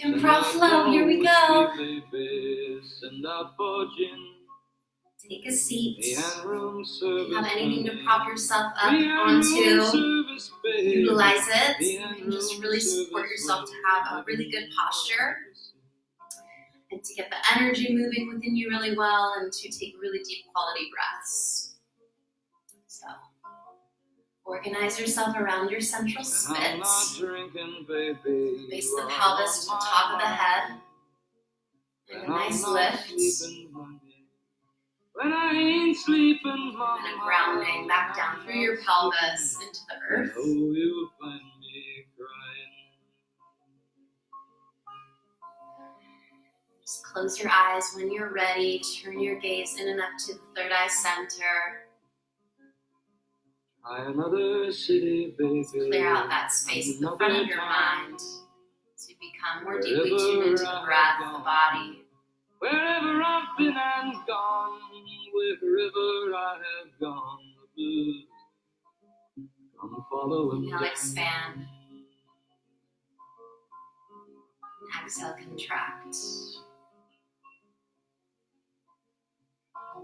Improv Flow, here we go. Take a seat. If you have anything to prop yourself up onto, utilize it and just really support yourself to have a really good posture and to get the energy moving within you really well and to take really deep quality breaths. So, organize yourself around your central spit. Base the pelvis to the top of the head. And a nice lift. And a grounding back down through your pelvis into the earth. Just close your eyes when you're ready. Turn your gaze in and up to the third eye center. Clear out that space at the front of your mind to become more deeply tuned into the breath, the body. Wherever I've been and gone, wherever I have gone, the blues come following. Inhale, expand. Exhale, contract.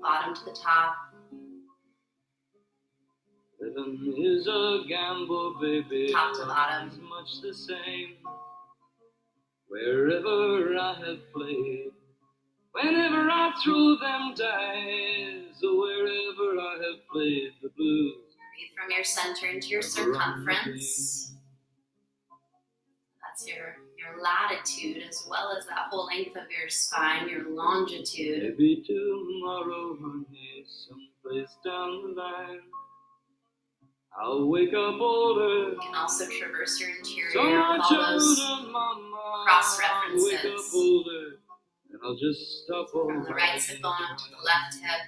Bottom to the top. Living is a gamble, baby. Top to bottom. It's much the same. Wherever I have played. Whenever I throw them dice, wherever I have played the blues. Breathe from your center into your circumference. That's your latitude as well as that whole length of your spine, your longitude. Maybe tomorrow, honey, someplace down the line, I'll wake up older. You can also traverse your interior So with all those cross I'll wake up references. older. And I'll just stop From the right hip bone up to the left hip,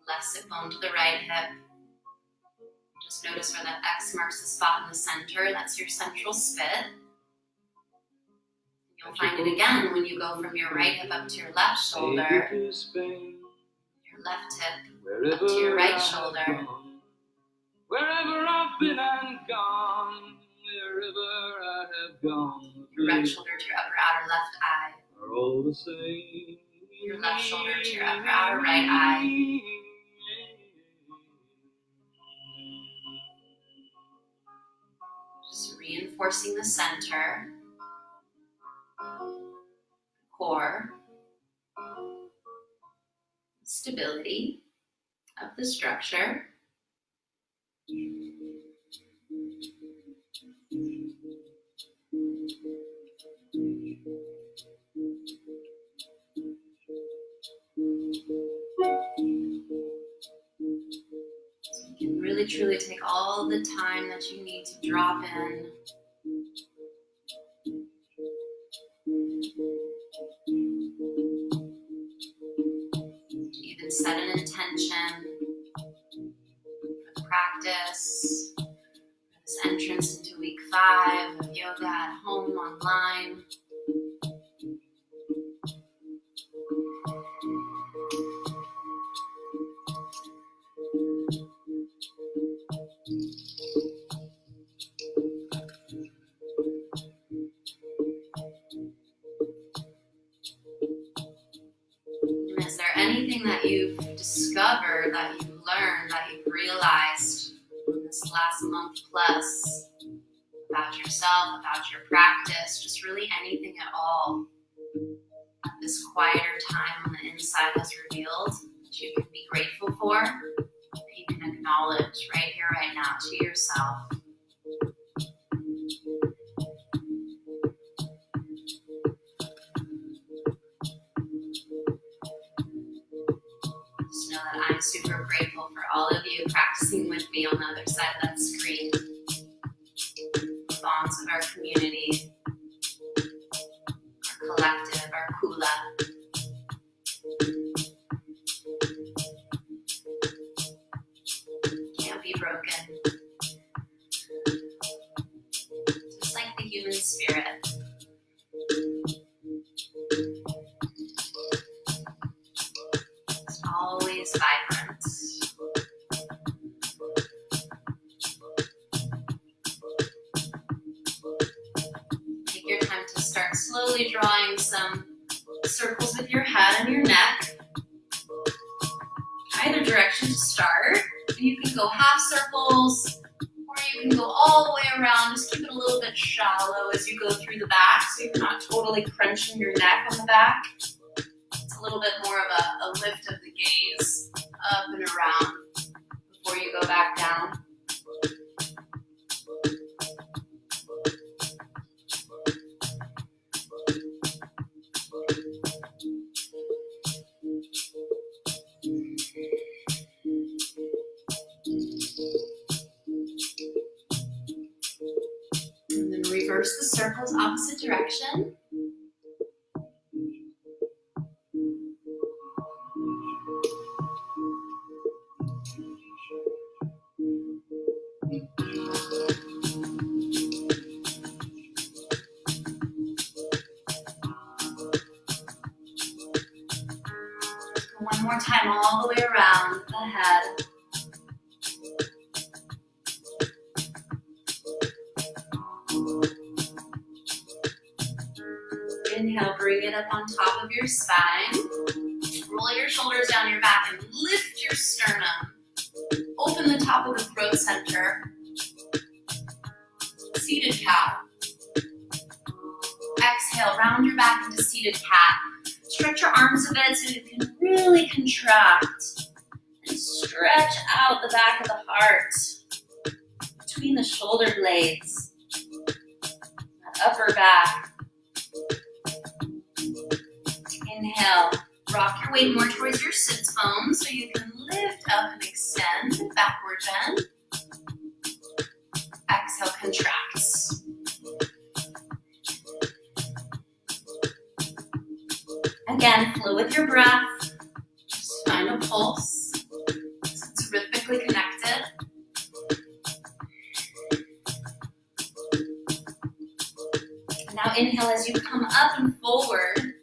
the left hip bone to the right hip. Just notice where that X marks the spot in the center. That's your central spit. You'll find it again when you go from your right hip up to your left shoulder, your left hip up to your right shoulder. Wherever I've been and gone, wherever I have gone, Your right shoulder to your upper outer left eye. are all the same. Your left shoulder to your upper outer right eye. Just reinforcing the center, core, stability of the structure. So you can really truly take all the time that you need to drop in. To even set an intention for the practice, for this entrance into week 5 of yoga at home online. And is there anything that you've discovered, that you've learned, that you've realized in this last month plus about yourself, about your practice, just really anything at all that this quieter time on the inside has revealed that you can be grateful for, that you can acknowledge right here, right now to yourself? Just know that I'm super grateful for all of you practicing with me on the other side of that screen. The bonds of our community, our collective, our kula. Can't be broken. Just like the human spirit. It's always vibrant. slowly drawing some circles with your head and your neck. Either direction to start. And you can go half circles, or you can go all the way around. Just keep it a little bit shallow as you go through the back, so you're not totally crunching your neck on the back. It's a little bit more of a lift of the gaze up and around before you go back down. And then reverse the circles opposite direction. One more time, all the way around the head. Inhale, bring it up on top of your spine. Roll your shoulders down your back and lift your sternum. Open the top of the throat center. Seated cow. Exhale, round your back into seated cat. Stretch your arms a bit so you can really contract and stretch out the back of the heart between the shoulder blades, that upper back. Inhale, rock your weight more towards your sits bones so you can lift up and extend, backward bend. Exhale, contracts. Again, flow with your breath. Just find a pulse. It's rhythmically connected. And now inhale as you come up and forward.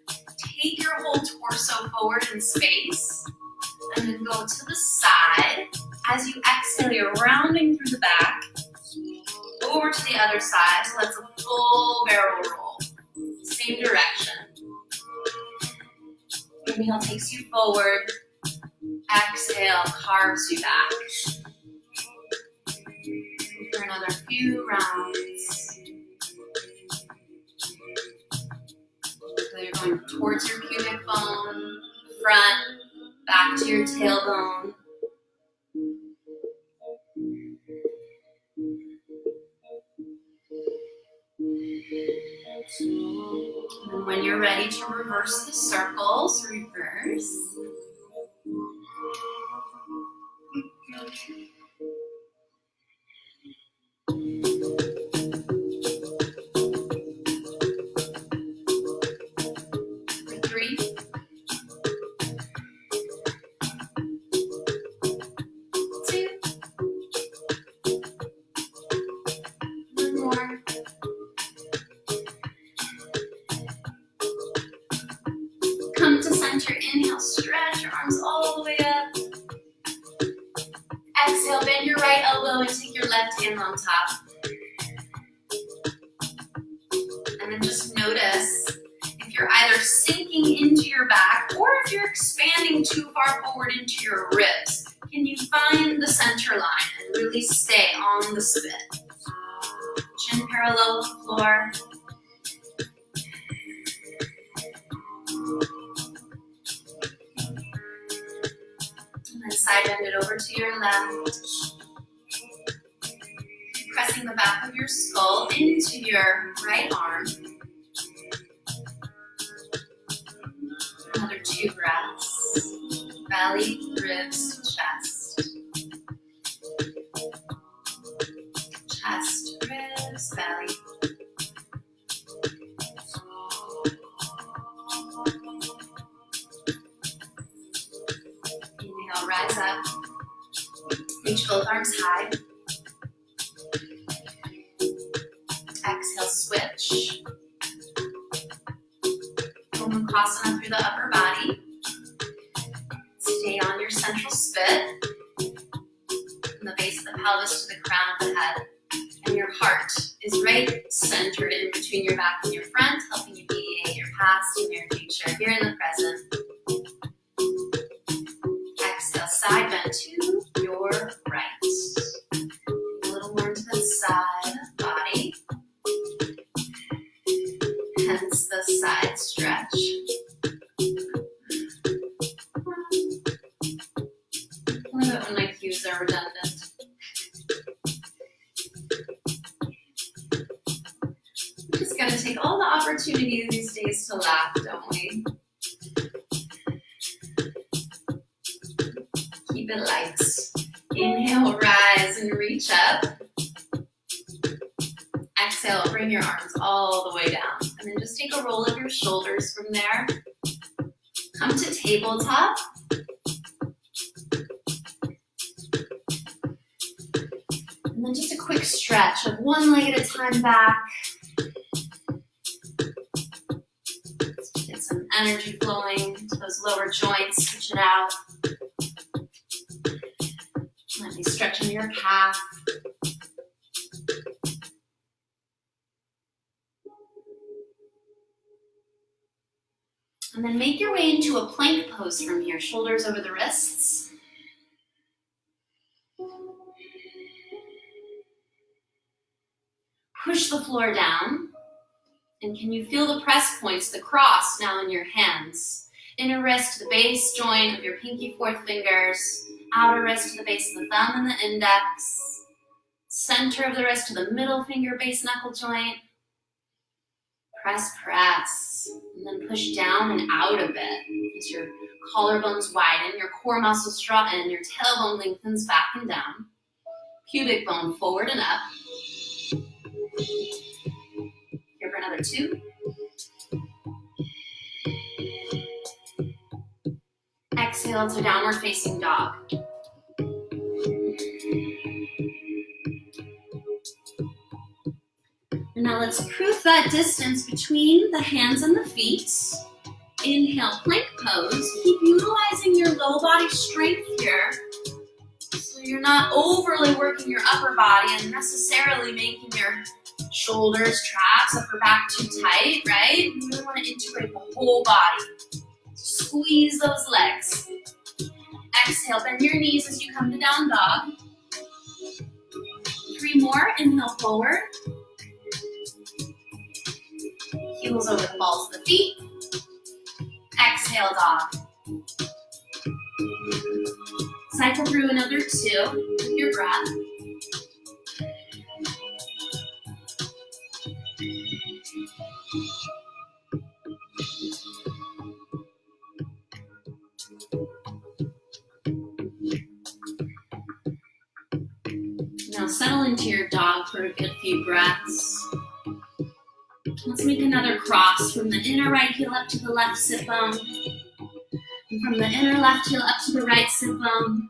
Take your whole torso forward in space. And then go to the side. As you exhale, you're rounding through the back. Over to the other side. So that's a full barrel roll. Same direction. Inhale takes you forward. Exhale carves you back. For another few rounds. So you're going towards your pubic bone, front, back to your tailbone. And when you're ready to reverse the circles, reverse. For 3, 2, 1 more. Come to center, inhale, stretch your arms all the way up. Exhale, bend your right elbow and take your left hand on top. And then just notice if you're either sinking into your back or if you're expanding too far forward into your ribs. Can you find the center line and really stay on the spit? Chin parallel with the floor. And then side bend it over to your left. Pressing the back of your skull into your right arm. Another 2 breaths. Belly, ribs, chest. Chest, ribs, belly. Inhale, rise up. Reach both arms high. Exhale, switch. Omukhasana through the upper body. Stay on your central spit. From the base of the pelvis to the crown of the head. And your heart is right centered in between your back and your front, helping you mediate past and your future, here in the present. Exhale, side bend to your right. A little more to the side body. Hence the side stretch. I love it when my cues are redundant. We just gotta take all the opportunities these days to laugh, don't we? Keep it light. Inhale, rise and reach up. Exhale, bring your arms all the way down. And then just take a roll of your shoulders from there. Come to tabletop. And then just a quick stretch of one leg at a time back. Get some energy flowing to those lower joints. Switch it out. Let me stretch in your calf. And then make your way into a plank pose from here. Shoulders over the wrists. Push the floor down. And can you feel the press points, the cross now in your hands? Inner wrist to the base joint of your pinky fourth fingers. Outer wrist to the base of the thumb and the index. Center of the wrist to the middle finger base knuckle joint. Press, press. And then push down and out a bit as your collarbones widen, your core muscles draw in, your tailbone lengthens back and down. Pubic bone forward and up. Here for another 2. Exhale to downward facing dog. And now let's proof that distance between the hands and the feet. Inhale, plank pose. Keep utilizing your low body strength here. So you're not overly working your upper body and necessarily making your shoulders, traps, upper back too tight, right? You really want to integrate the whole body. Squeeze those legs. Exhale, bend your knees as you come to down dog. 3 more, inhale forward. Heels over the balls of the feet. Exhale, dog. Cycle through another 2 with your breath. Now settle into your dog for a good few breaths. Let's make another cross from the inner right heel up to the left sit bone. And from the inner left heel up to the right sit bone.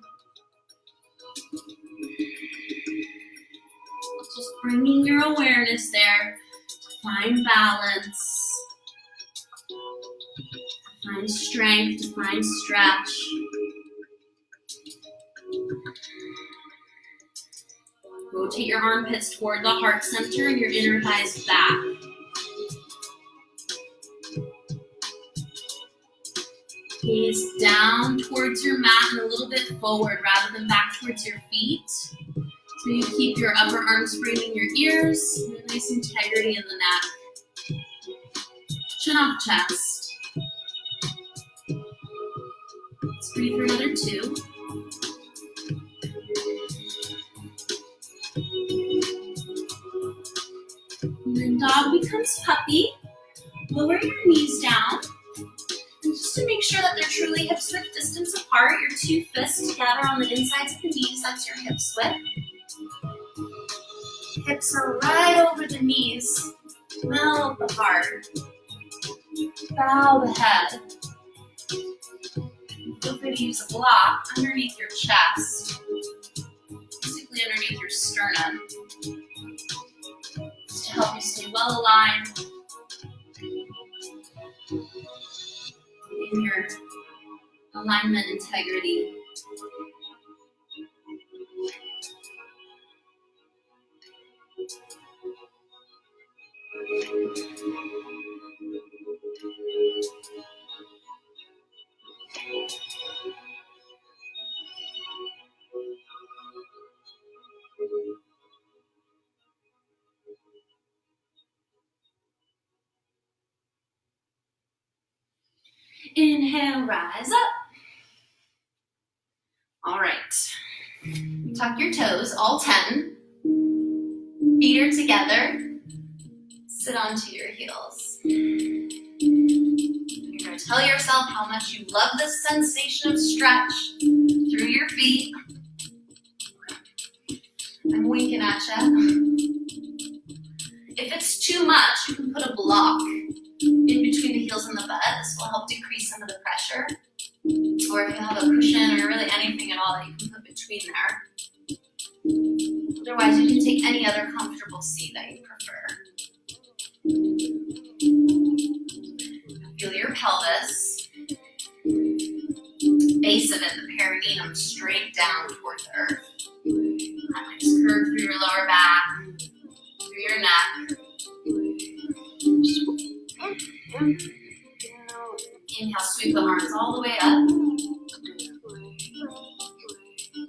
Just bringing your awareness there to find balance, to find strength, to find stretch. Rotate your armpits toward the heart center and your inner thighs back. Gaze down towards your mat and a little bit forward rather than back towards your feet. So you keep your upper arms framing your ears, and nice integrity in the neck. Chin off chest. Let's breathe for another 2. And then dog becomes puppy. Lower your knees down. And just to make sure that they're truly hip width distance apart, your 2 fists together on the insides of the knees, that's your hip width. Hips are right over the knees. Melt the heart. Bow the head. Feel free to use a block underneath your chest, basically underneath your sternum, just to help you stay well aligned in your alignment integrity. Inhale, rise up. All right. Tuck your toes, all 10. Feet are together. Sit onto your heels. You're going to tell yourself how much you love this sensation of stretch through your feet. I'm winking at you. If it's too much, you can put a block in between the heels and the butt. This will help decrease some of the pressure. Or if you have a cushion or really anything at all that you can put between there. Otherwise, you can take any other comfortable seat that you prefer. Feel your pelvis. Base of it, the perineum, straight down toward the earth. That nice curve through your lower back, through your neck. Inhale, sweep the arms all the way up.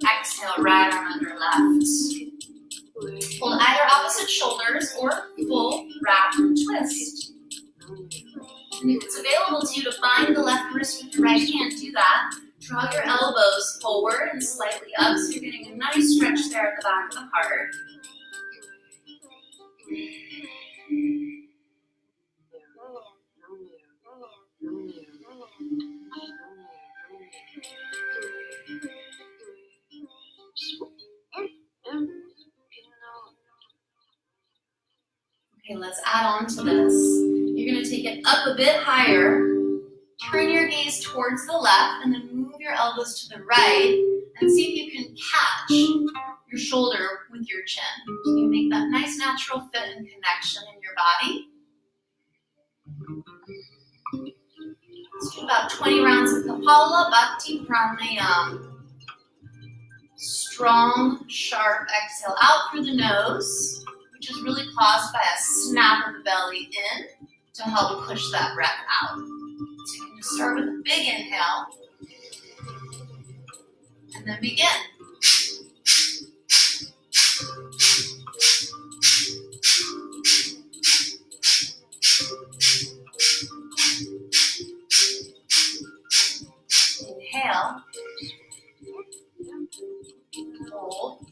Exhale, right arm under left. Hold either opposite shoulders or full wrap twist. And if it's available to you to bind the left wrist with your right hand, do that. Draw your elbows forward and slightly up, so you're getting a nice stretch there at the back of the heart. Okay, let's add on to this. You're going to take it up a bit higher. Turn your gaze towards the left and then move your elbows to the right and see if you can catch your shoulder with your chin. So you make that nice natural fit and connection in your body. Let's do about 20 rounds of Kapala Bhakti Pranayam. Strong, sharp exhale out through the nose, which is really caused by a snap of the belly in to help push that breath out. So you can just start with a big inhale and then begin. Inhale. Hold.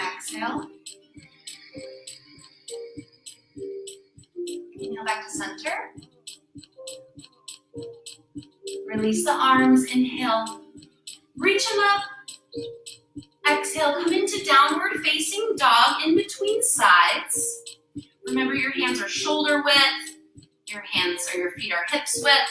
Exhale. Inhale back to center. Release the arms. Inhale. Reach them up. Exhale. Come into downward facing dog in between sides. Remember, your hands are shoulder width. Your hands or your feet are hips width.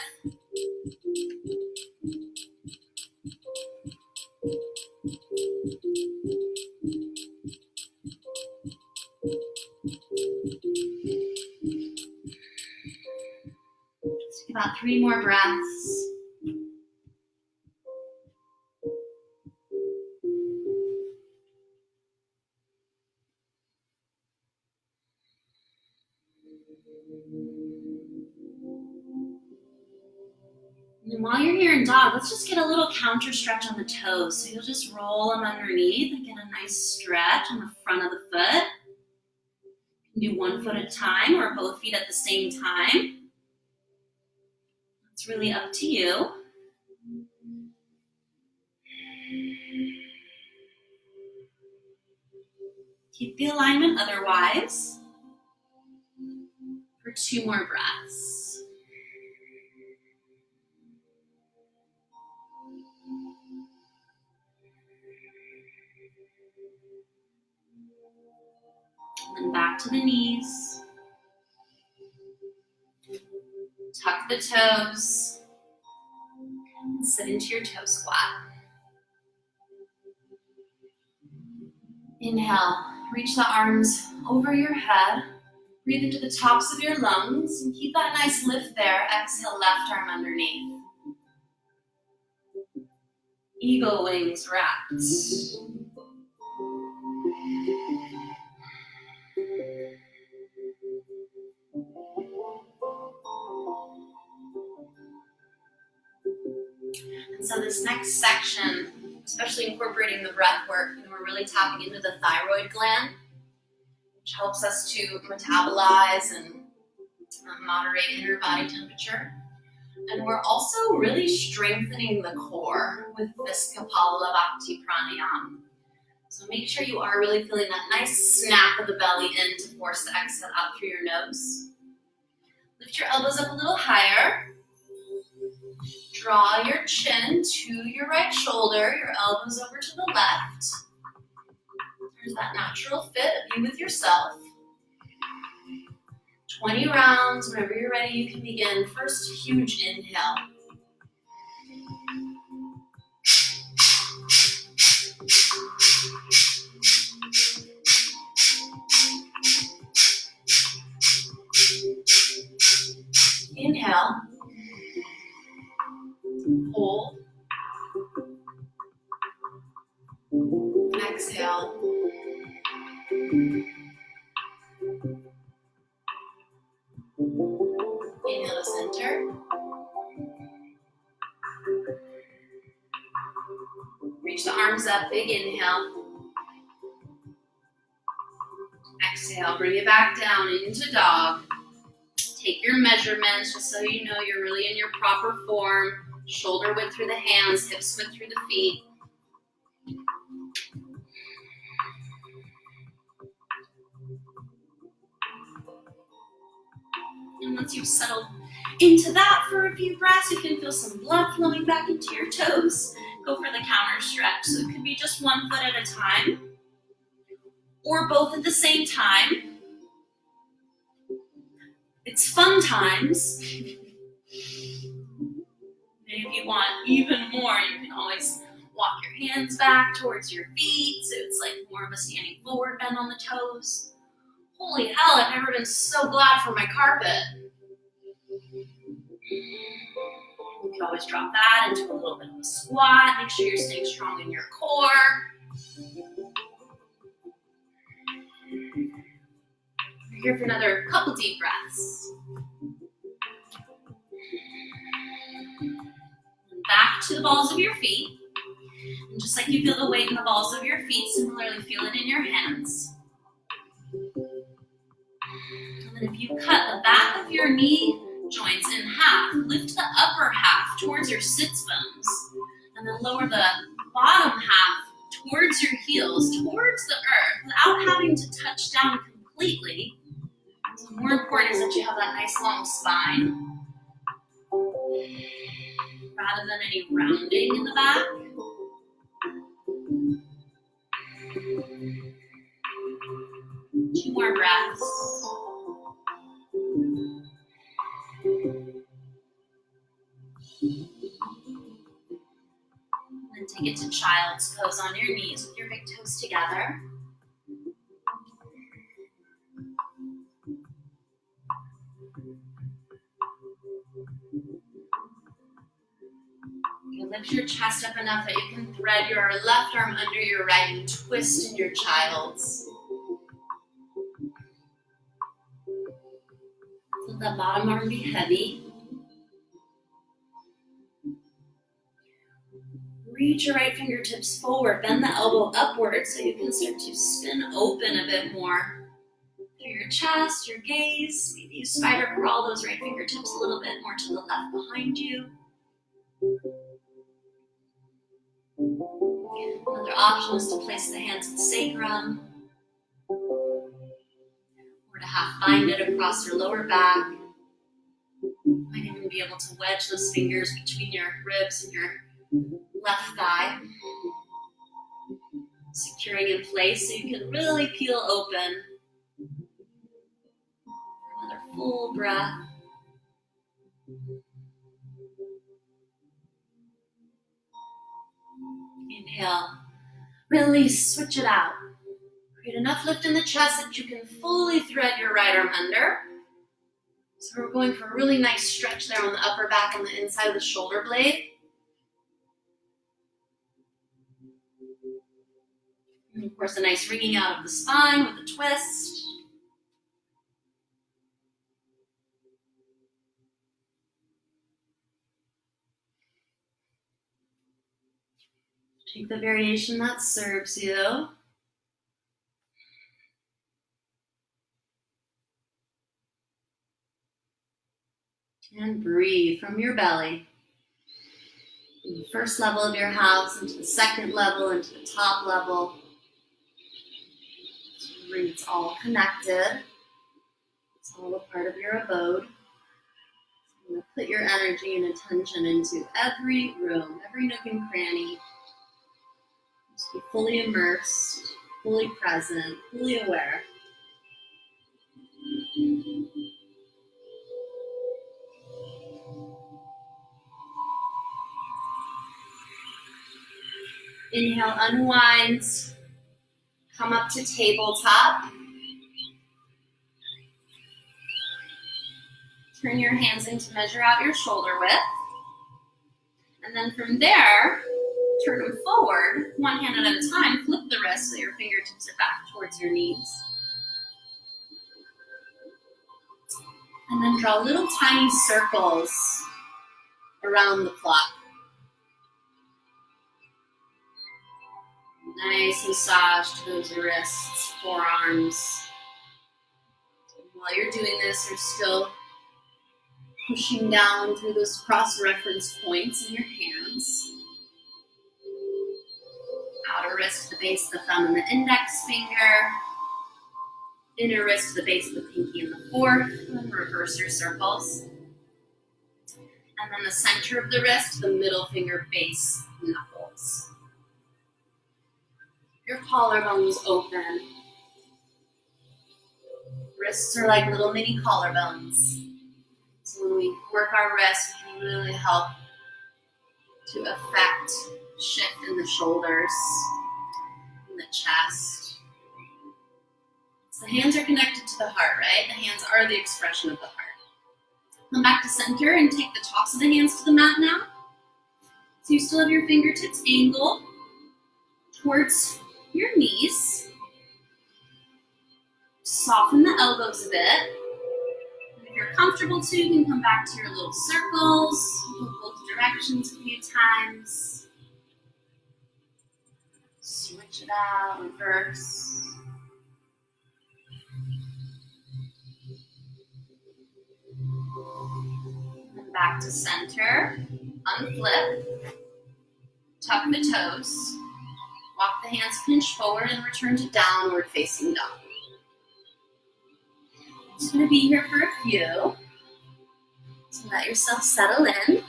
Just about 3 more breaths. And while you're here in dog, let's just get a little counter stretch on the toes. So you'll just roll them underneath and get a nice stretch on the front of the foot. You can do 1 foot at a time or both feet at the same time. It's really up to you. Keep the alignment otherwise for 2 more breaths. And then back to the knees. Tuck the toes. And sit into your toe squat. Inhale, reach the arms over your head. Breathe into the tops of your lungs and keep that nice lift there. Exhale, left arm underneath. Eagle wings wrapped. next section, especially incorporating the breath work, and we're really tapping into the thyroid gland, which helps us to metabolize and moderate inner body temperature. And we're also really strengthening the core with this Kapalabhati pranayama. So make sure you are really feeling that nice snap of the belly in to force the exhale out through your nose. Lift your elbows up a little higher. Draw your chin to your right shoulder, your elbows over to the left. There's that natural fit of you with yourself. 20 rounds. Whenever you're ready, you can begin. First, huge inhale. Inhale. Hold. Exhale. Inhale to center. Reach the arms up, big inhale. Exhale, bring it back down into dog. Take your measurements just so you know you're really in your proper form. Shoulder width through the hands, hips width through the feet. And once you've settled into that for a few breaths, you can feel some blood flowing back into your toes. Go for the counter stretch. So it could be just one foot at a time or both at the same time. It's fun times. And if you want even more, you can always walk your hands back towards your feet. So it's like more of a standing forward bend on the toes. Holy hell, I've never been so glad for my carpet. You can always drop that into a little bit of a squat. Make sure you're staying strong in your core. We're here for another couple deep breaths. And back to the balls of your feet. And just like you feel the weight in the balls of your feet, similarly feel it in your hands. And then if you cut the back of your knee joints in half, lift the upper half towards your sits bones, and then lower the bottom half towards your heels, towards the earth, without having to touch down completely. So more important is that you have that nice long spine, rather than any rounding in the back. Two more breaths. And then take it to child's pose on your knees with your big toes together. You lift your chest up enough that you can thread your left arm under your right and twist in your child's. Let that bottom arm be heavy. Reach your right fingertips forward, bend the elbow upward so you can start to spin open a bit more through your chest, your gaze. Maybe you spider crawl those right fingertips a little bit more to the left behind you. Another option is to place the hands at sacrum, or to half bind it across your lower back. You might even be able to wedge those fingers between your ribs and your left thigh, securing in place so you can really peel open. Another full breath. Inhale, release, switch it out. Create enough lift in the chest that you can fully thread your right arm under. So we're going for a really nice stretch there on the upper back on the inside of the shoulder blade. And of course, a nice wringing out of the spine with a twist. Take the variation that serves you. And breathe from your belly. From the first level of your house into the second level, into the top level. It's all connected. It's all a part of your abode. So you're going to put your energy and attention into every room, every nook and cranny. Just be fully immersed, fully present, fully aware. Inhale, unwind. Come up to tabletop. Turn your hands in to measure out your shoulder width. And then from there, turn them forward, one hand at a time. Flip the wrist so your fingertips are back towards your knees. And then draw little tiny circles around the clock. Nice massage to those wrists, forearms. And while you're doing this, you're still pushing down through those cross-reference points in your hands. Outer wrist to the base of the thumb and the index finger. Inner wrist to the base of the pinky and the fourth. And then reverse your circles. And then the center of the wrist to the middle finger base knuckles. Your collarbones open. Wrists are like little mini collarbones. So when we work our wrists, we can really help to affect shift in the shoulders, in the chest. So the hands are connected to the heart, right? The hands are the expression of the heart. Come back to center and take the tops of the hands to the mat now. So you still have your fingertips angled towards your knees. Soften the elbows a bit. And if you're comfortable to, you can come back to your little circles. Go both directions a few times. Switch it out, reverse. And back to center. Unflip. Tuck the toes. Walk the hands pinch forward and return to downward facing dog. I'm just going to be here for a few. So let yourself settle in.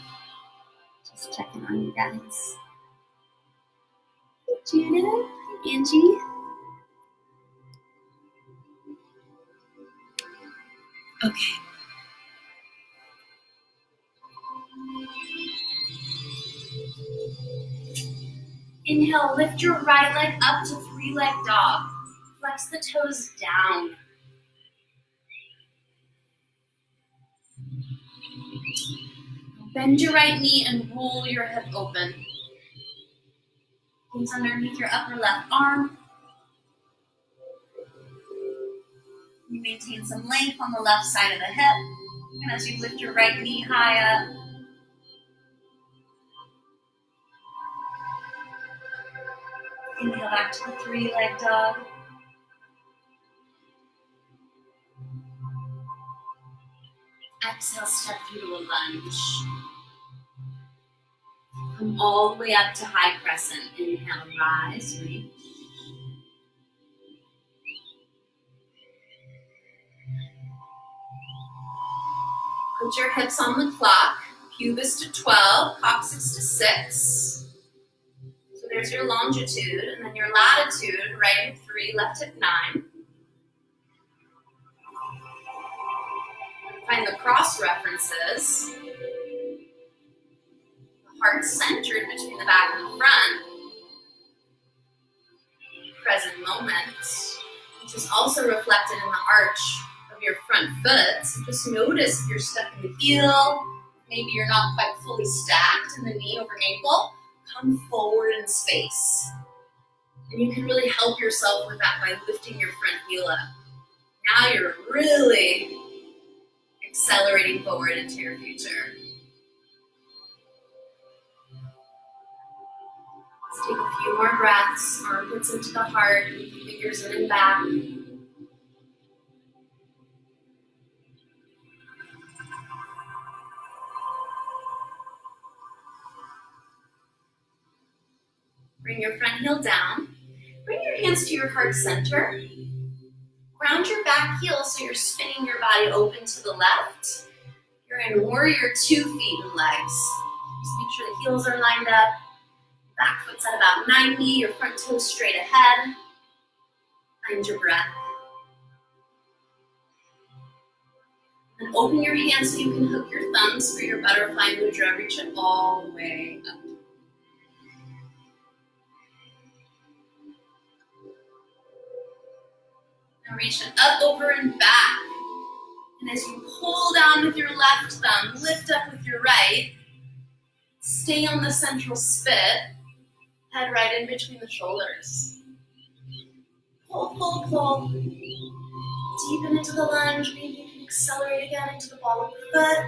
Just checking on you guys. Hey, Judith. Hey, Angie. Okay. Inhale, lift your right leg up to three-leg dog. Flex the toes down. Bend your right knee and roll your hip open. Hands underneath your upper left arm. You maintain some length on the left side of the hip. And as you lift your right knee high up, inhale back to the three-leg dog. Exhale, step through to a lunge. Come all the way up to high crescent. Inhale, rise, reach. Put your hips on the clock. Pubis to 12, coccyx to 6. So there's your longitude, and then your latitude, right hip 3, left hip 9. Find the cross references. The heart centered between the back and the front. Present moment, which is also reflected in the arch of your front foot. So just notice if you're stuck in the heel, maybe you're not quite fully stacked in the knee over ankle, come forward in space. And you can really help yourself with that by lifting your front heel up. Now you're really accelerating forward into your future. Let's take a few more breaths, armpits into the heart, fingers in and back. Bring your front heel down. Bring your hands to your heart center. Ground your back heel so you're spinning your body open to the left. You're in warrior 2 feet and legs. Just make sure the heels are lined up. Back foot's at about 90, your front toes straight ahead. Find your breath. And open your hands so you can hook your thumbs for your butterfly mudra. Reach it all the way up. Now reach it up, over, and back. And as you pull down with your left thumb, lift up with your right. Stay on the central spit. Head right in between the shoulders. Pull, pull, pull. Deepen into the lunge. Maybe you can accelerate again into the ball of the foot.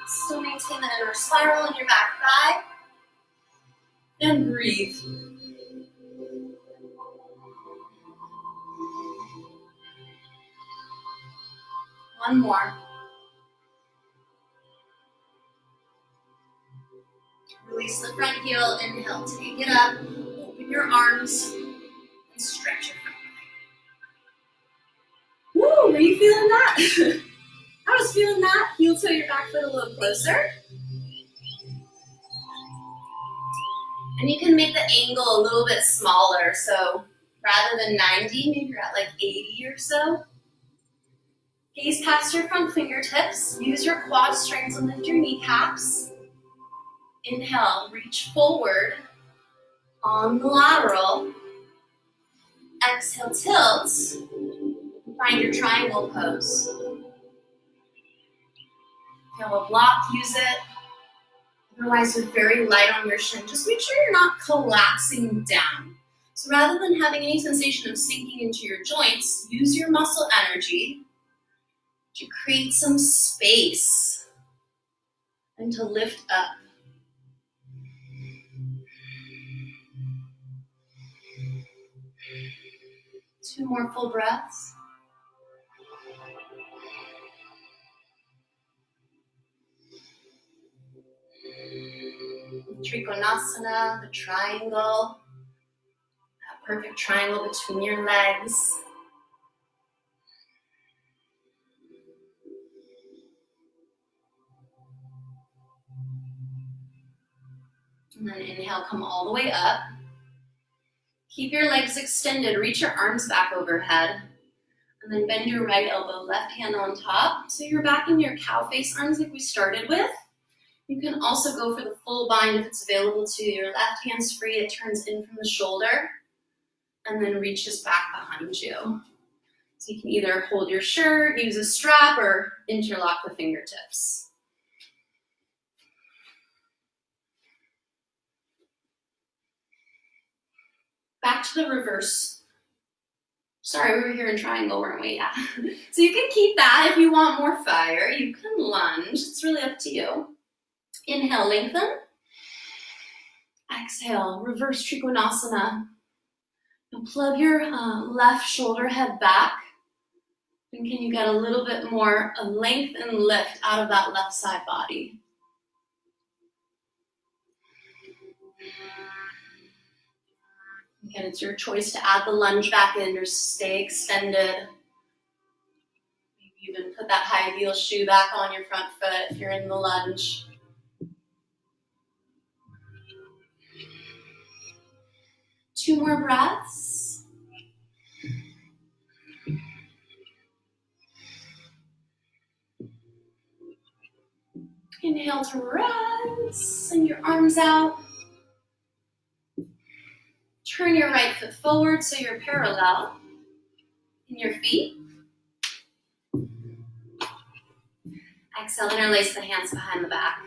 Still maintain the inner spiral in your back thigh. And breathe. One more. Release the front heel. Inhale, take it up. Open your arms and stretch your front leg. Woo, are you feeling that? I was feeling that. Heel toe your back foot a little closer. And you can make the angle a little bit smaller. So rather than 90, maybe you're at like 80 or so. Gaze past your front fingertips. Use your quad strength to lift your kneecaps. Inhale, reach forward on the lateral. Exhale, tilt. Find your triangle pose. If you have a block, use it. Otherwise, you're very light on your shin. Just make sure you're not collapsing down. So rather than having any sensation of sinking into your joints, use your muscle energy to create some space and to lift up. Two more full breaths. Trikonasana, the triangle, that perfect triangle between your legs. And then inhale, come all the way up. Keep your legs extended, reach your arms back overhead. And then bend your right elbow, left hand on top. So you're back in your cow face arms like we started with. You can also go for the full bind if it's available to you. Your left hand's free, it turns in from the shoulder and then reaches back behind you. So you can either hold your shirt, use a strap, or interlock the fingertips. Back to the reverse. Sorry, we were here in triangle, weren't we? Yeah. So you can keep that if you want more fire. You can lunge, it's really up to you. Inhale, lengthen. Exhale, reverse Trikonasana. Now plug your left shoulder head back. And can you get a little bit more length and lift out of that left side body? Again, it's your choice to add the lunge back in or stay extended. Maybe even put that high heel shoe back on your front foot if you're in the lunge. Two more breaths. Inhale to rise, send your arms out. Turn your right foot forward so you're parallel in your feet. Exhale, interlace the hands behind the back.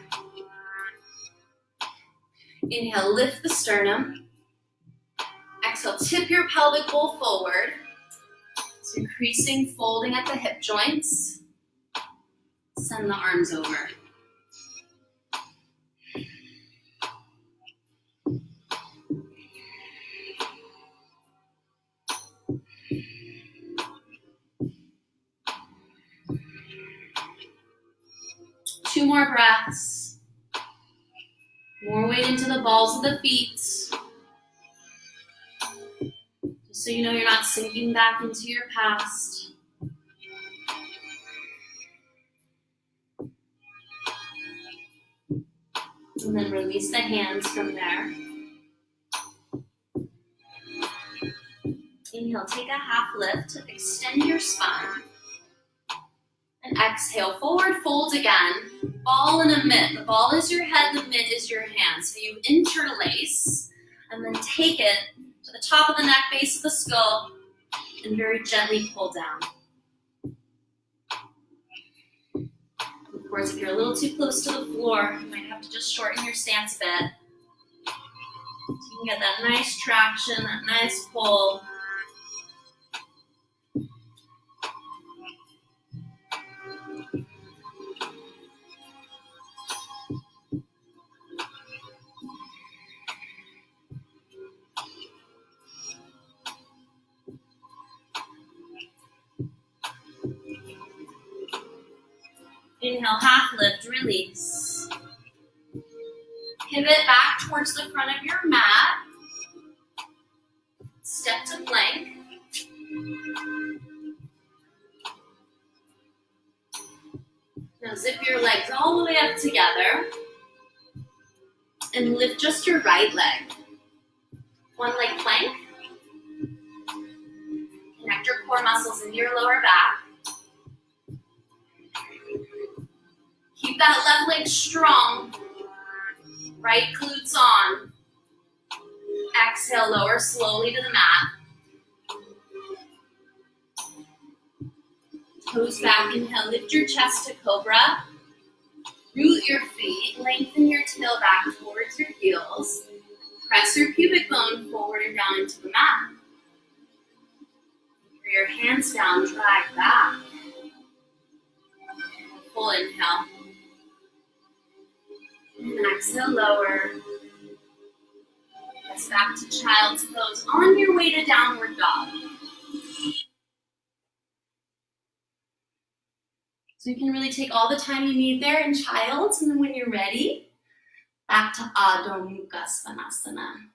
Inhale, lift the sternum. Exhale, tip your pelvic bowl forward. So increasing folding at the hip joints. Send the arms over. 2 more breaths. More weight into the balls of the feet. Just so you know you're not sinking back into your past. And then release the hands from there. Inhale, take a half lift, extend your spine. And exhale, forward fold again. Ball and a mitt. The ball is your head, the mitt is your hand. So you interlace and then take it to the top of the neck, base of the skull, and very gently pull down. Of course, if you're a little too close to the floor, you might have to just shorten your stance a bit. So you can get that nice traction, that nice pull. Inhale, half lift, release. Pivot back towards the front of your mat. Step to plank. Now zip your legs all the way up together. And lift just your right leg. One leg plank. Connect your core muscles into your lower back. Keep that left leg strong. Right glutes on. Exhale, lower slowly to the mat. Toes back, inhale, lift your chest to cobra. Root your feet, lengthen your tail back towards your heels. Press your pubic bone forward and down into the mat. Bring your hands down, drag back. Full inhale. And then exhale, lower. Press back to child's pose on your way to downward dog. So you can really take all the time you need there in child, and then when you're ready, back to Adho Mukha Svanasana.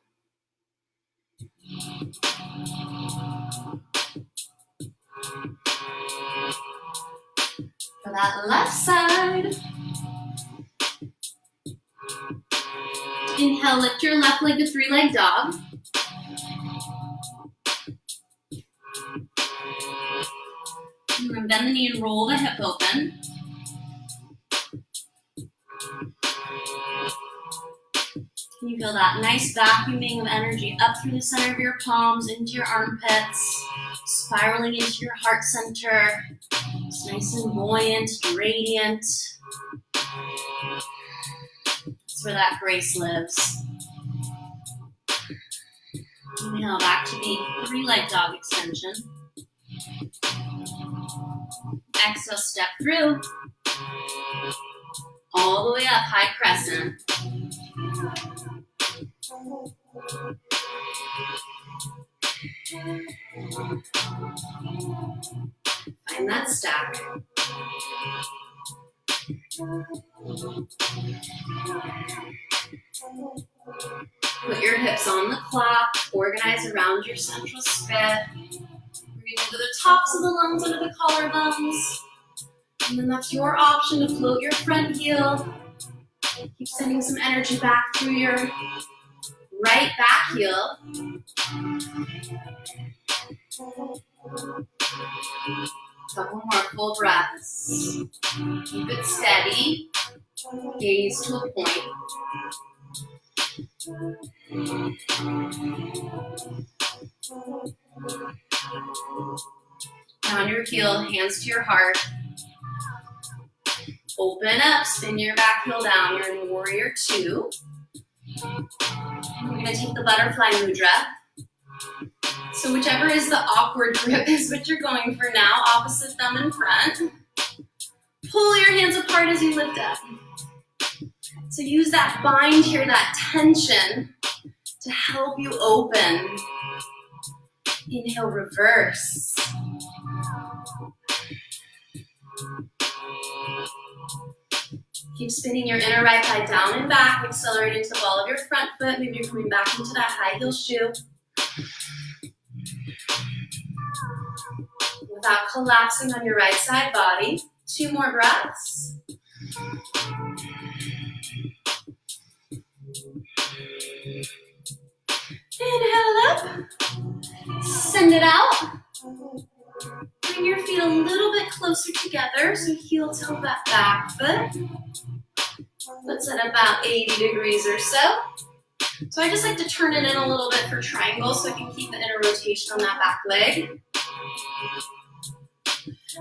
For that left side. Inhale, lift your left leg to 3-leg dog. And then bend the knee and roll the hip open. You feel that nice vacuuming of energy up through the center of your palms, into your armpits, spiraling into your heart center. It's nice and buoyant, radiant. That's where that grace lives. Inhale, back to the 3-leg dog extension. Exhale, step through. All the way up, high crescent. Find that stack. Put your hips on the clock, organize around your central spit. Breathe into the tops of the lungs, under the collarbones. And then that's your option to float your front heel. Keep sending some energy back through your right back heel. Couple more full breaths. Keep it steady. Gaze to a point. On your heel, hands to your heart. Open up, spin your back heel down. You're in Warrior 2. We're going to take the butterfly mudra. So whichever is the awkward grip is what you're going for now. Opposite thumb in front. Pull your hands apart as you lift up. So use that bind here, that tension, to help you open. Inhale, reverse. Keep spinning your inner right thigh down and back, accelerating to the ball of your front foot. Maybe you're coming back into that high heel shoe. Without collapsing on your right side body. 2 more breaths. Inhale up. Send it out. Bring your feet a little bit closer together, so heel toe that back foot. Foot's at about 80 degrees or so. So I just like to turn it in a little bit for triangle so I can keep the inner rotation on that back leg.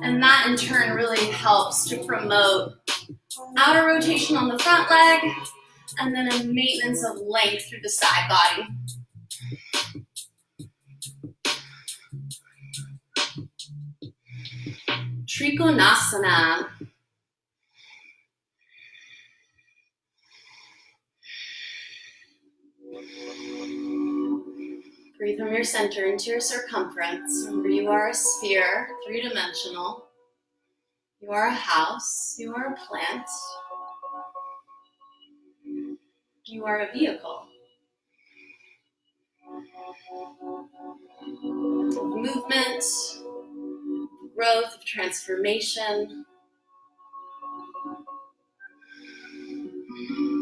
And that in turn really helps to promote outer rotation on the front leg and then a maintenance of length through the side body. Trikonasana. Breathe from your center into your circumference. Remember, you are a sphere, 3-dimensional. You are a house. You are a plant. You are a vehicle. Of movement, growth, of transformation.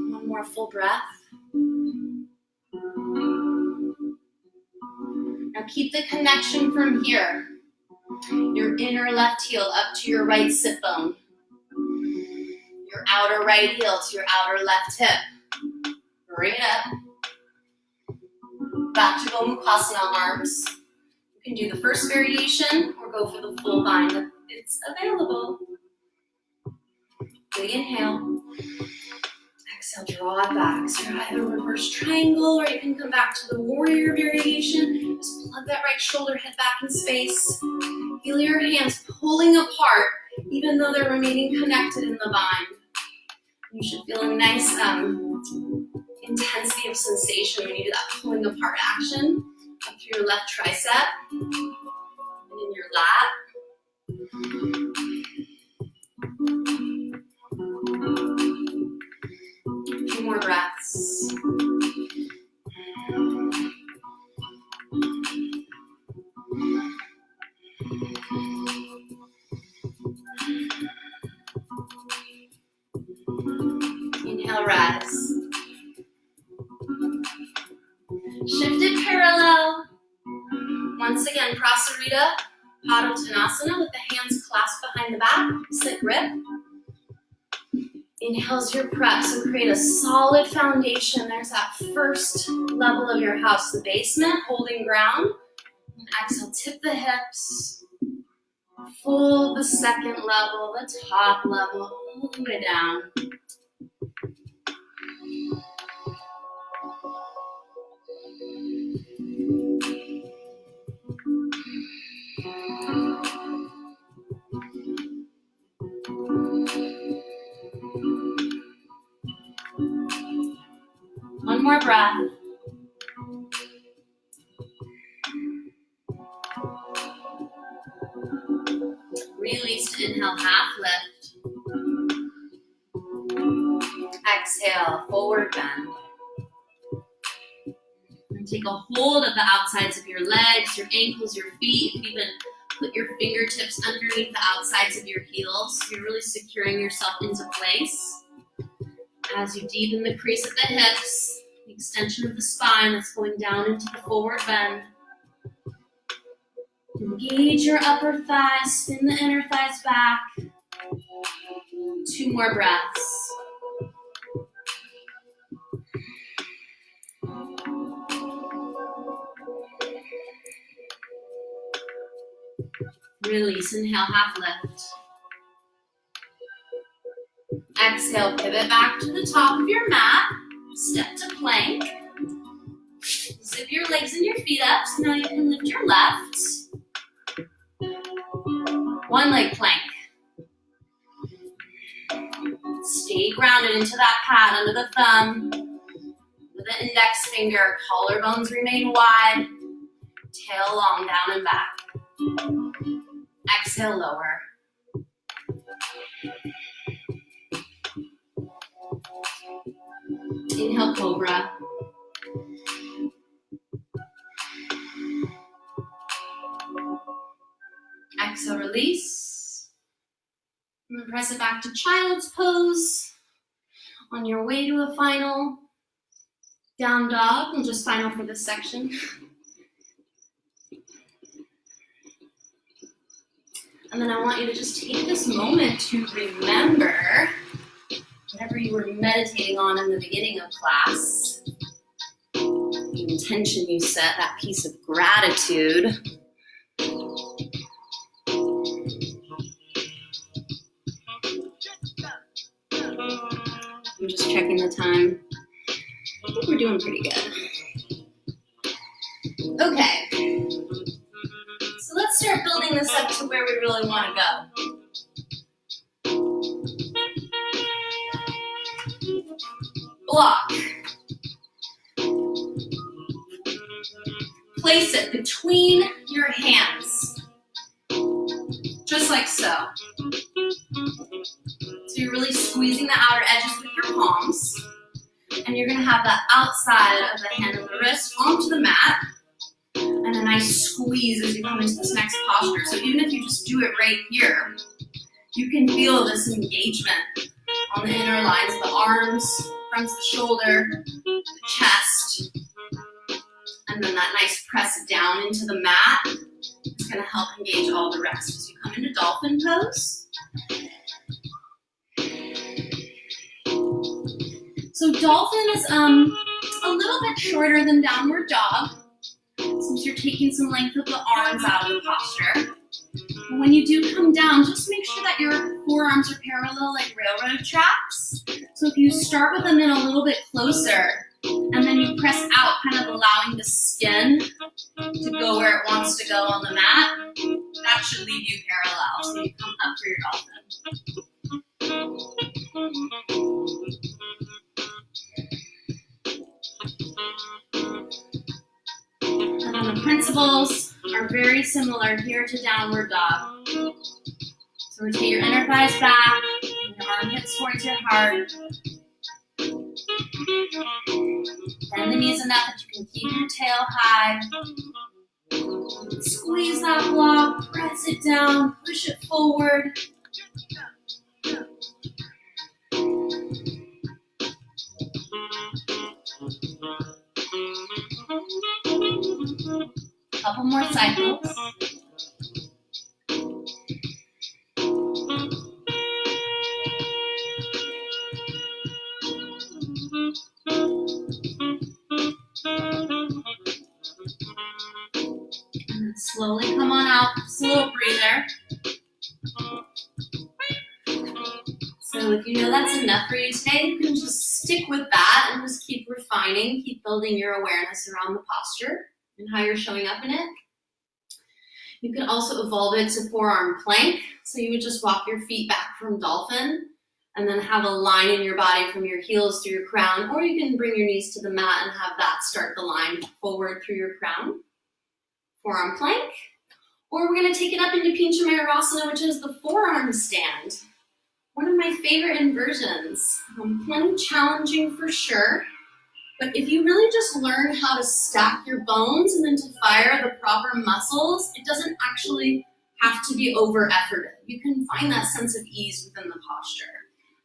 One more full breath. Now keep the connection from here. Your inner left heel up to your right sit bone. Your outer right heel to your outer left hip. Bring it up. Back to Gomukhasana arms. You can do the first variation or go for the full bind. It's available. Big inhale. Exhale, draw it back. So you're either reverse triangle or you can come back to the warrior variation. Just plug that right shoulder head back in space. Feel your hands pulling apart even though they're remaining connected in the bind. You should feel a nice intensity of sensation when you do that pulling apart action up through your left tricep and in your lat. A few more breaths. Inhale, rise. Shifted parallel. Once again, Prasarita Padottanasana with the hands clasped behind the back. Sit grip. Inhale's your prep, so create a solid foundation. There's that first level of your house, the basement, holding ground. And exhale, tip the hips. Fold the second level, the top level, all the way down. One more breath. Release to inhale, half lift. Exhale, forward bend. And take a hold of the outsides of your legs, your ankles, your feet. You can even put your fingertips underneath the outsides of your heels. So you're really securing yourself into place. As you deepen the crease at the hips, the extension of the spine that's going down into the forward bend. Engage your upper thighs, spin the inner thighs back. 2 more breaths. Release, inhale, half lift. Exhale, pivot back to the top of your mat. Step to plank. Zip your legs and your feet up, so now you can lift your left. 1 leg plank. Stay grounded into that pad under the thumb. With the index finger, collarbones remain wide. Tail long, down and back. Exhale, lower. Inhale, cobra. Exhale, release. And then press it back to child's pose. On your way to a final down dog, we'll just final for this section. And then I want you to just take this moment to remember whatever you were meditating on in the beginning of class, the intention you set, that piece of gratitude. I'm just checking the time. I think we're doing pretty good. Okay. So let's start building this up to where we really want to go. Block. Place it between your hands, just like so. So you're really squeezing the outer edges with your palms, and you're gonna have that outside of the hand and the wrist onto the mat, and a nice squeeze as you come into this next posture. So even if you just do it right here, you can feel this engagement on the inner lines of the arms, front of the shoulder, the chest, and then that nice press down into the mat is going to help engage all the rest as you come into dolphin pose. So dolphin is a little bit shorter than downward dog, since you're taking some length of the arms out of the posture. And when you do come down, just make sure that your forearms are parallel like railroad tracks. So if you start with them in a little bit closer, and then you press out, kind of allowing the skin to go where it wants to go on the mat, that should leave you parallel. So you come up for your dolphin. And then the principles are very similar here to downward dog. So rotate your inner thighs back, and your armpits towards your heart. Bend the knees enough that you can keep your tail high. Squeeze that block, press it down, push it forward. Couple more cycles. And slowly come on out, just a little breather. So if you know that's enough for you today, you can just stick with that and just keep refining, keep building your awareness around the posture and how you're showing up in it. You can also evolve it to forearm plank. So you would just walk your feet back from dolphin and then have a line in your body from your heels through your crown, or you can bring your knees to the mat and have that start the line forward through your crown. Forearm plank. Or we're gonna take it up into Pincha Mayurasana, which is the forearm stand. One of my favorite inversions. Plenty challenging for sure, but if you really just learn how to stack your bones and then to fire the proper muscles, it doesn't actually have to be over-efforted. You can find that sense of ease within the posture.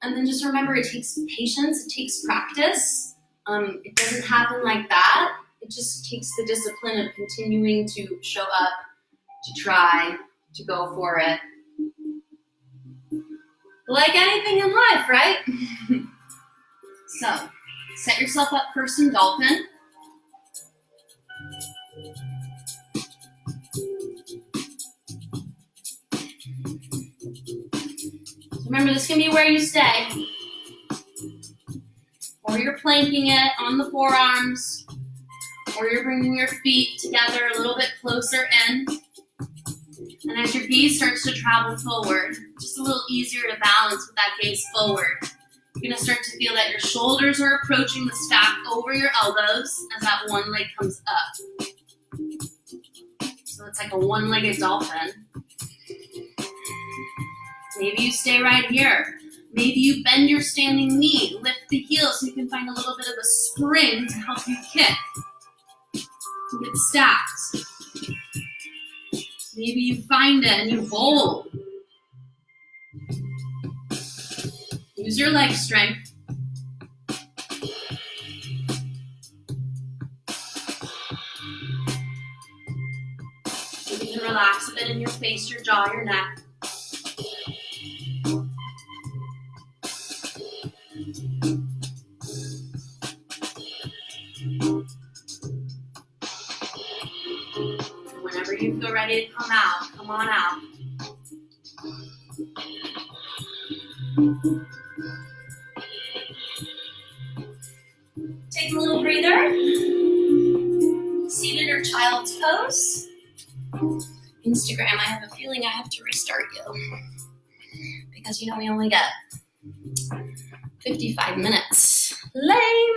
And then just remember, it takes patience, it takes practice. It doesn't happen like that. It just takes the discipline of continuing to show up, to try, to go for it. Like anything in life, right? So, set yourself up for some dolphin. Remember, this can be where you stay. Or you're planking it on the forearms. Or you're bringing your feet together a little bit closer in. And as your gaze starts to travel forward, just a little easier to balance with that gaze forward. You're gonna start to feel that your shoulders are approaching the stack over your elbows as that one leg comes up. So it's like a one-legged dolphin. Maybe you stay right here. Maybe you bend your standing knee, lift the heel so you can find a little bit of a spring to help you kick. You get stacked. Maybe you find it and you hold. Use your leg strength. You can relax a bit in your face, your jaw, your neck. And whenever you feel ready to come out, come on out. Take a little breather. Seated or child's pose. Instagram, I have a feeling I have to restart you. Because you know we only get 55 minutes. Lame!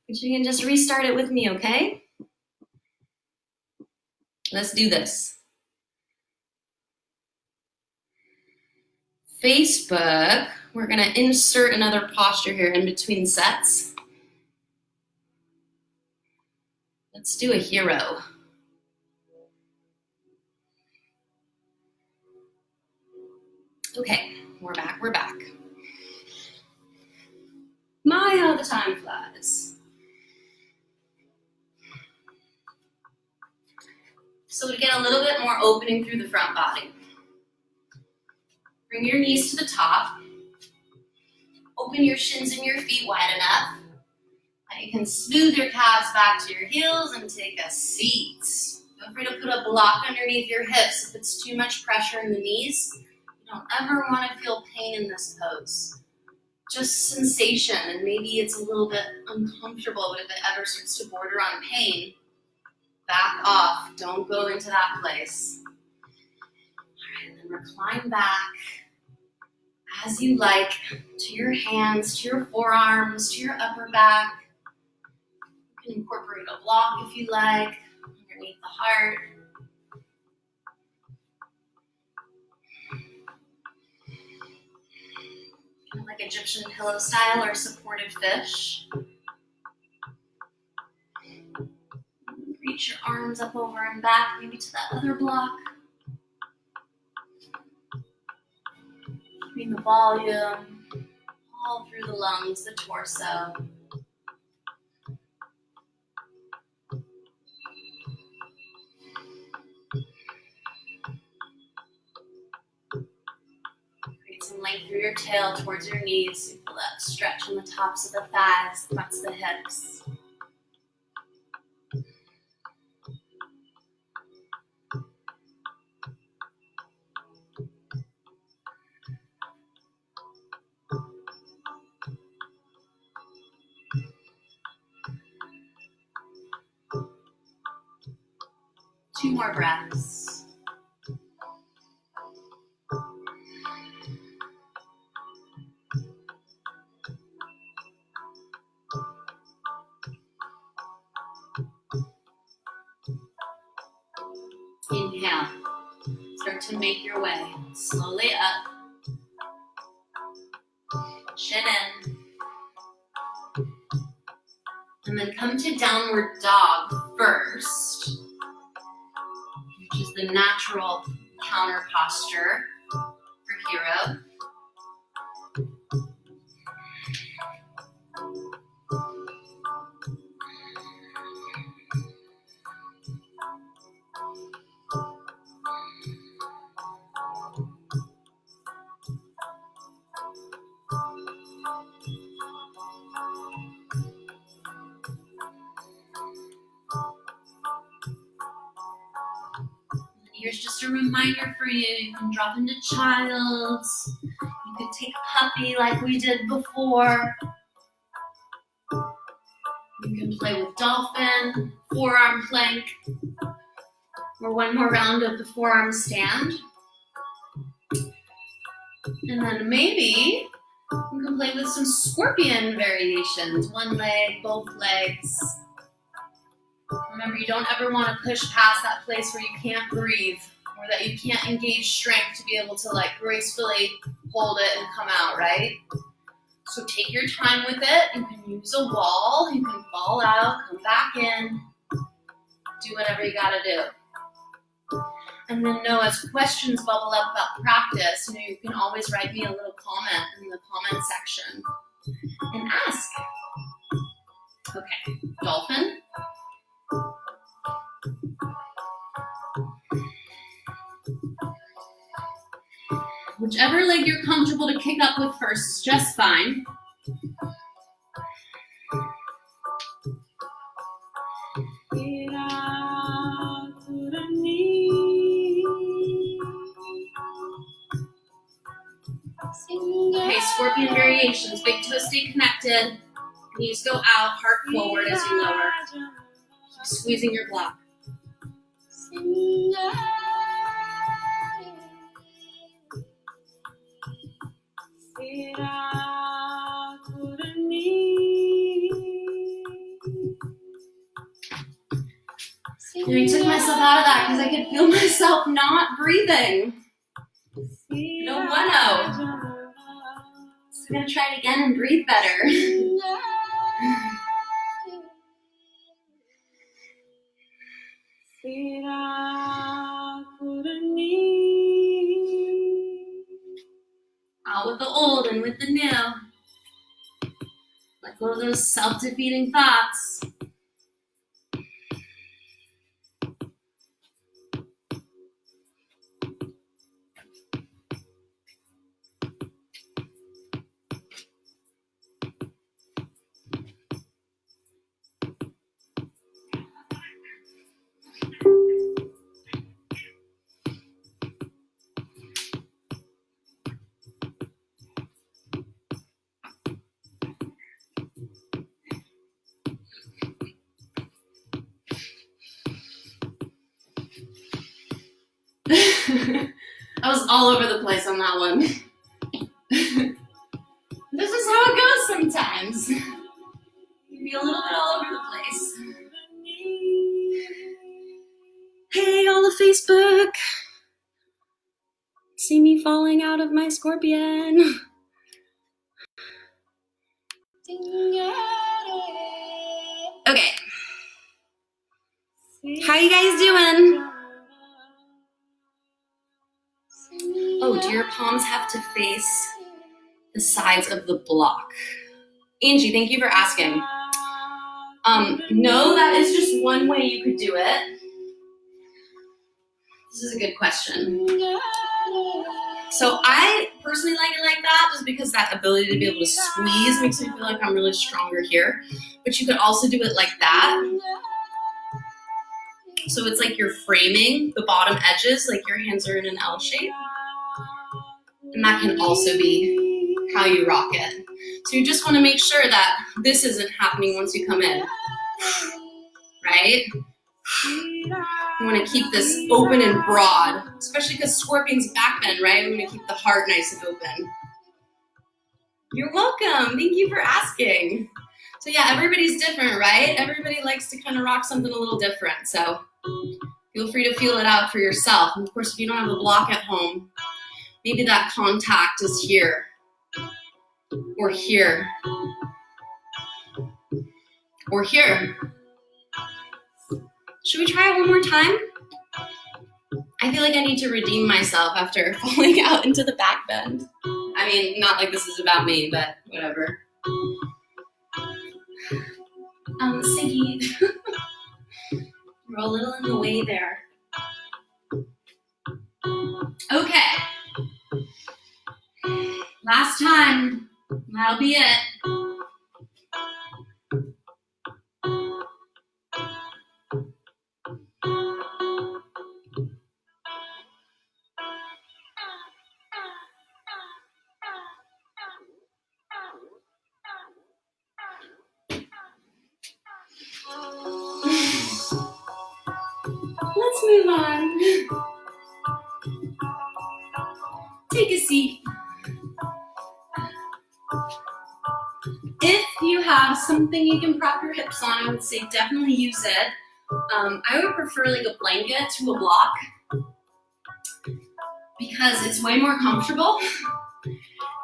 But you can just restart it with me, okay? Let's do this. Facebook, we're gonna insert another posture here in between sets. Let's do a hero. Okay, we're back. My, how the time flies. So to get a little bit more opening through the front body, bring your knees to the top. Open your shins and your feet wide enough. Now you can smooth your calves back to your heels and take a seat. Feel free to put a block underneath your hips if it's too much pressure in the knees. You don't ever want to feel pain in this pose. Just sensation, and maybe it's a little bit uncomfortable, but if it ever starts to border on pain, back off. Don't go into that place. All right, and then recline back as you like to your hands, to your forearms, to your upper back. You can incorporate a block if you like, underneath the heart. Kind of like Egyptian pillow style or supported fish. Reach your arms up over and back, maybe to that other block. Bring the volume all through the lungs, the torso. Create some length through your tail towards your knees. So you feel that stretch on the tops of the thighs, the fronts of the hips. Two more breaths. Inhale. Start to make your way slowly up. Chin in. And then come to downward dog first, which is the natural counter posture for hero. Here's just a reminder for you. You can drop into child's. You could take puppy like we did before. You can play with dolphin, forearm plank, or one more round of the forearm stand. And then maybe you can play with some scorpion variations. One leg, both legs. Remember, you don't ever want to push past that place where you can't breathe or that you can't engage strength to be able to like gracefully hold it and come out, right? So take your time with it. You can use a wall, you can fall out, come back in, do whatever you gotta do. And then know as questions bubble up about practice, you can always write me a little comment in the comment section and ask. Okay, dolphin. Whichever leg you're comfortable to kick up with first is just fine. Okay, scorpion variations. Big toes stay connected. Knees go out, heart forward as you lower. Keep squeezing your block. I took myself out of that because I could feel myself not breathing. No bueno. So I'm going to try it again and breathe better. Out with the old and with the new. Let go of those self-defeating thoughts. I was all over the place on that one. This is how it goes sometimes. You can be a little bit all over the place. Hey, all of Facebook. See me falling out of my scorpion. Okay. How you guys doing? Oh, do your palms have to face the sides of the block? Angie, thank you for asking. No, that is just one way you could do it. This is a good question. So I personally like it like that just because that ability to be able to squeeze makes me feel like I'm really stronger here. But you could also do it like that. So it's like you're framing the bottom edges, like your hands are in an L shape. And that can also be how you rock it. So you just want to make sure that this isn't happening once you come in, right? You want to keep this open and broad, especially because scorpion's back bend, right? We want to keep the heart nice and open. You're welcome. Thank you for asking. So yeah, everybody's different, right? Everybody likes to kind of rock something a little different. So feel free to feel it out for yourself. And of course, if you don't have a block at home, maybe that contact is here or here or here. Should we try it one more time? I feel like I need to redeem myself after falling out into the back bend. I mean, not like this is about me, but whatever. Siggy, we're a little in the way there. Okay. Last time. That'll be it. Let's move on. Take a seat. If you have something you can prop your hips on, I would say definitely use it. I would prefer like a blanket to a block. because it's way more comfortable.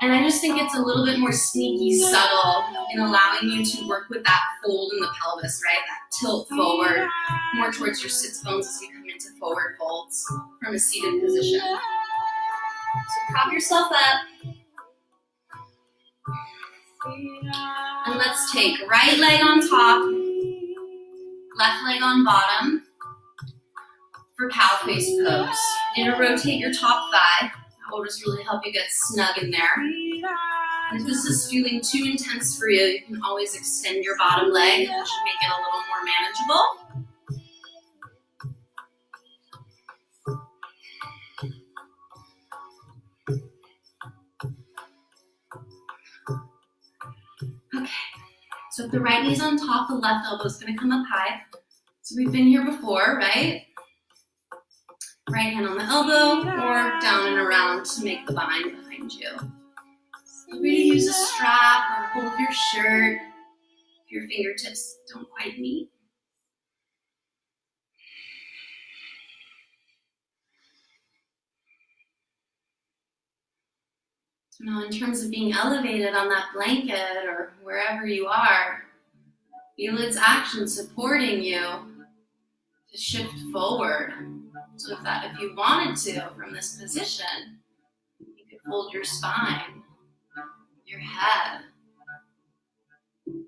And I just think it's a little bit more sneaky subtle in allowing you to work with that fold in the pelvis, right? That tilt forward, more towards your sits bones as you come into forward folds from a seated position. So prop yourself up. And let's take right leg on top, left leg on bottom for cow face pose. You're gonna rotate your top thigh. That will just really help you get snug in there. And if this is feeling too intense for you, you can always extend your bottom leg, which should make it a little more manageable. Okay, so if the right knee's on top, the left elbow is gonna come up high. So we've been here before, right? Right hand on the elbow or down and around to make the bind behind you. Feel free to use a strap or hold your shirt if your fingertips don't quite meet. So now in terms of being elevated on that blanket or wherever you are, feel its action supporting you to shift forward. So if you wanted to from this position, you could fold your spine, your head, and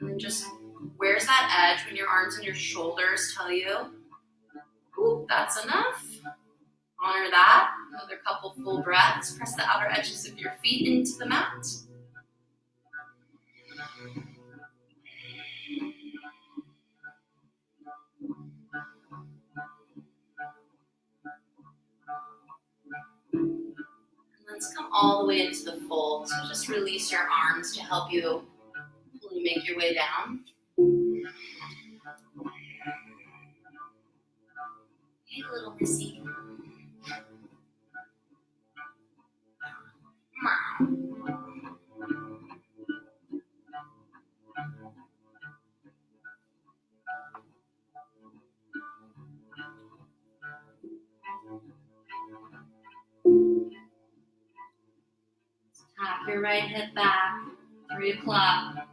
then just where's that edge when your arms and your shoulders tell you, ooh, that's enough. Honor that. Another couple full breaths. Press the outer edges of your feet into the mat. And let's come all the way into the fold. So just release your arms to help you fully make your way down. Hey, little missy. Tap your right hip back. 3 o'clock.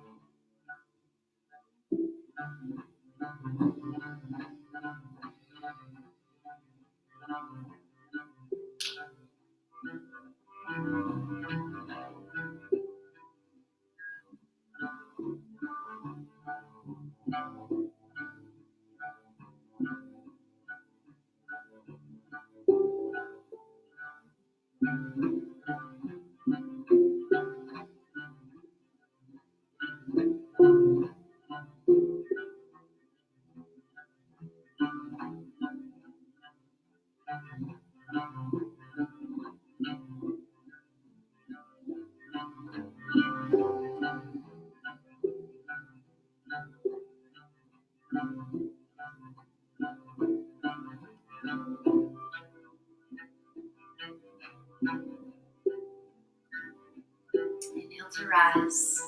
Inhale to rise.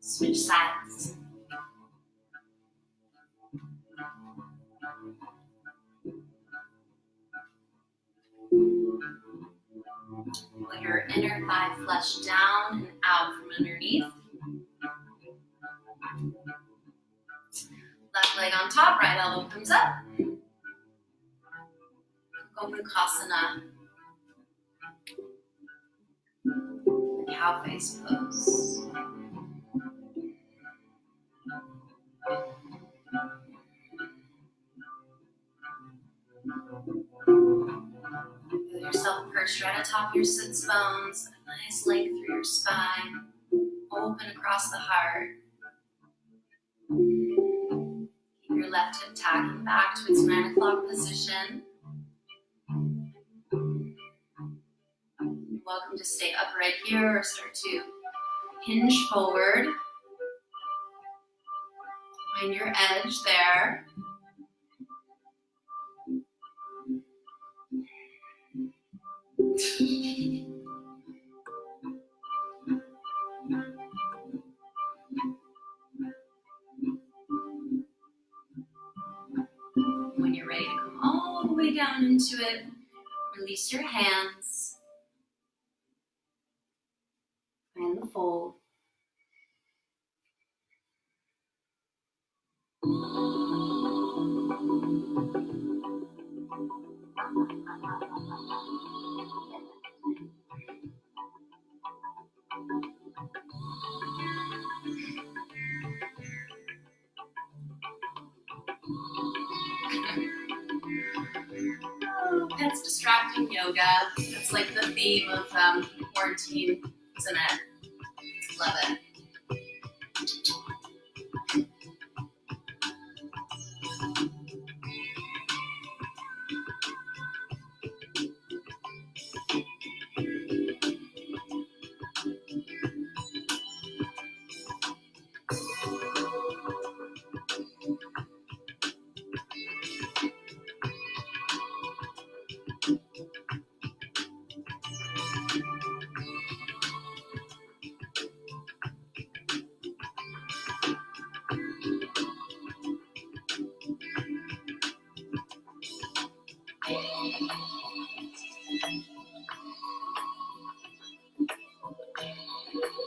Switch sides. Pull your inner thigh flesh down and out from underneath. Left leg on top, right elbow comes up. Gomukhasana. Cow face pose. Feel yourself perched right atop your sits bones. A nice length through your spine. Open across the heart. Keep your left hip tagging back to its 9 o'clock position. You're welcome to stay upright here or start to hinge forward. Find your edge there. when you're ready to come all the way down into it, release your hands. Find the fold. Oh, pets distracting yoga. That's like the theme of quarantine, isn't it? Love it.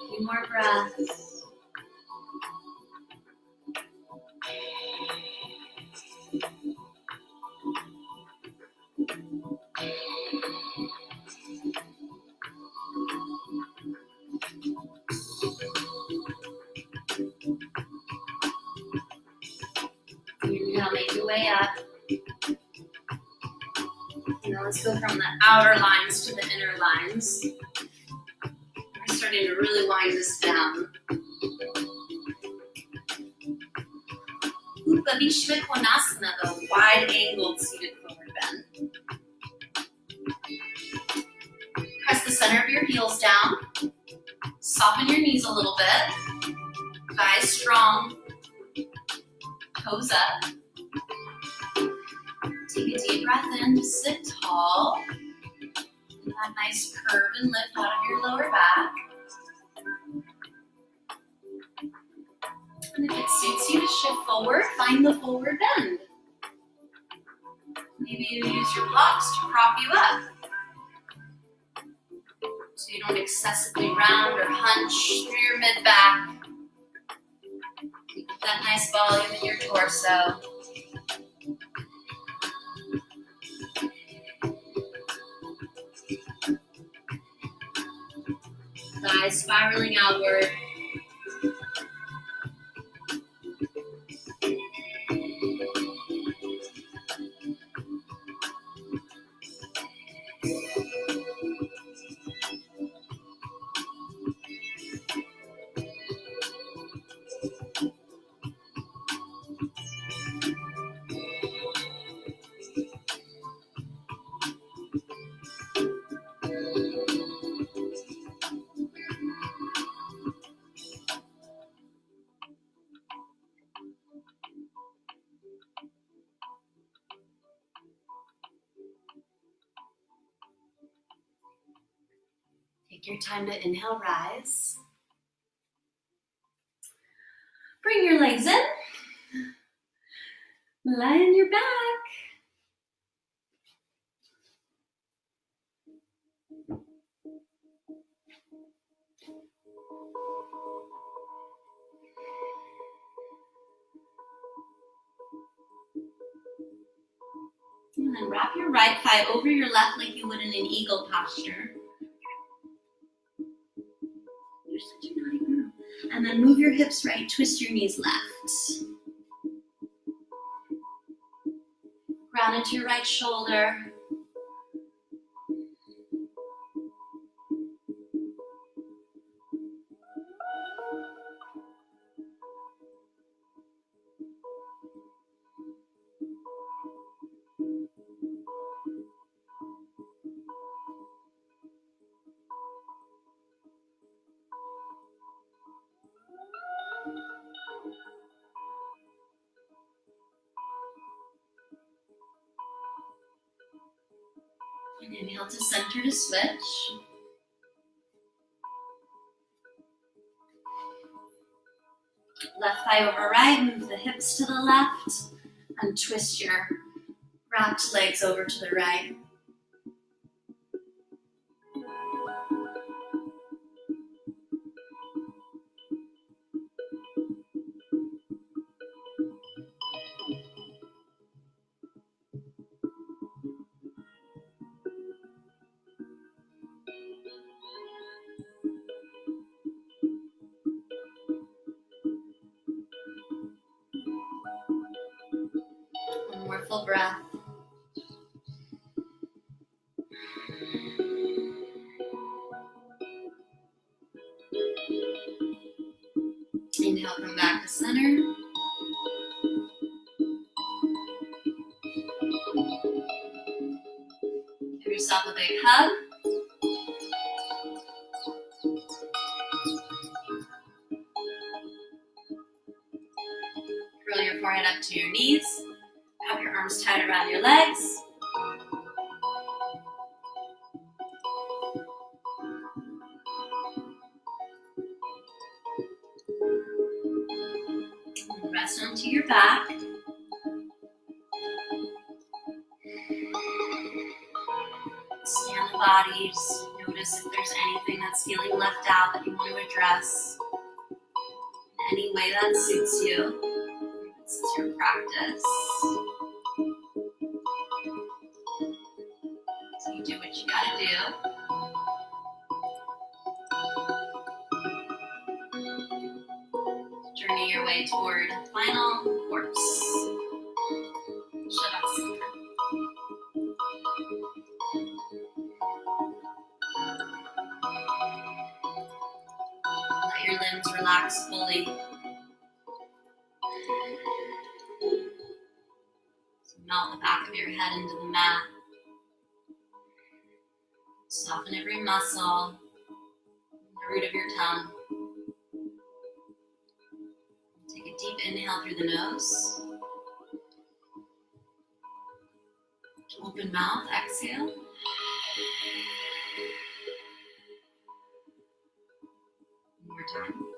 Few more breaths. Now make your way up. Now let's go from the outer lines to the inner lines. We're starting to really wind this down. Utpa Vishva Konasana, the wide-angled seated forward bend. Press the center of your heels down. Soften your knees a little bit. Thighs strong. Toes up. Take a deep breath in. Sit tall. And that nice curve and lift out of your lower back. And if it suits you to shift forward, find the forward bend. Maybe you use your blocks to prop you up, so you don't excessively round or hunch through your mid-back. Keep that nice volume in your torso. Thighs spiraling outward. Take your time to inhale, rise. Bring your legs in. Lie on your back. And then wrap your right thigh over your left like you would in an eagle posture. You're such a naughty girl. And then move your hips right, twist your knees left. Ground into your right shoulder. And inhale to center to switch. Left thigh over right, move the hips to the left, and twist your Wrapped legs over to the right. One more full breath. Inhale, come back to center. Give yourself a big hug. Curl your forehead up to your knees. Have your arms tied around your legs. And rest onto your back. Scan the bodies. Notice if there's anything that's feeling left out that you want to address in any way that suits you. This is your practice. So you do what you gotta do. Journey your way toward final corpse. Shavasana. Let your limbs relax fully. So melt the back of your head into the mat. Soften every muscle, the root of your tongue. Take a deep inhale through the nose. Open mouth, exhale. One more time.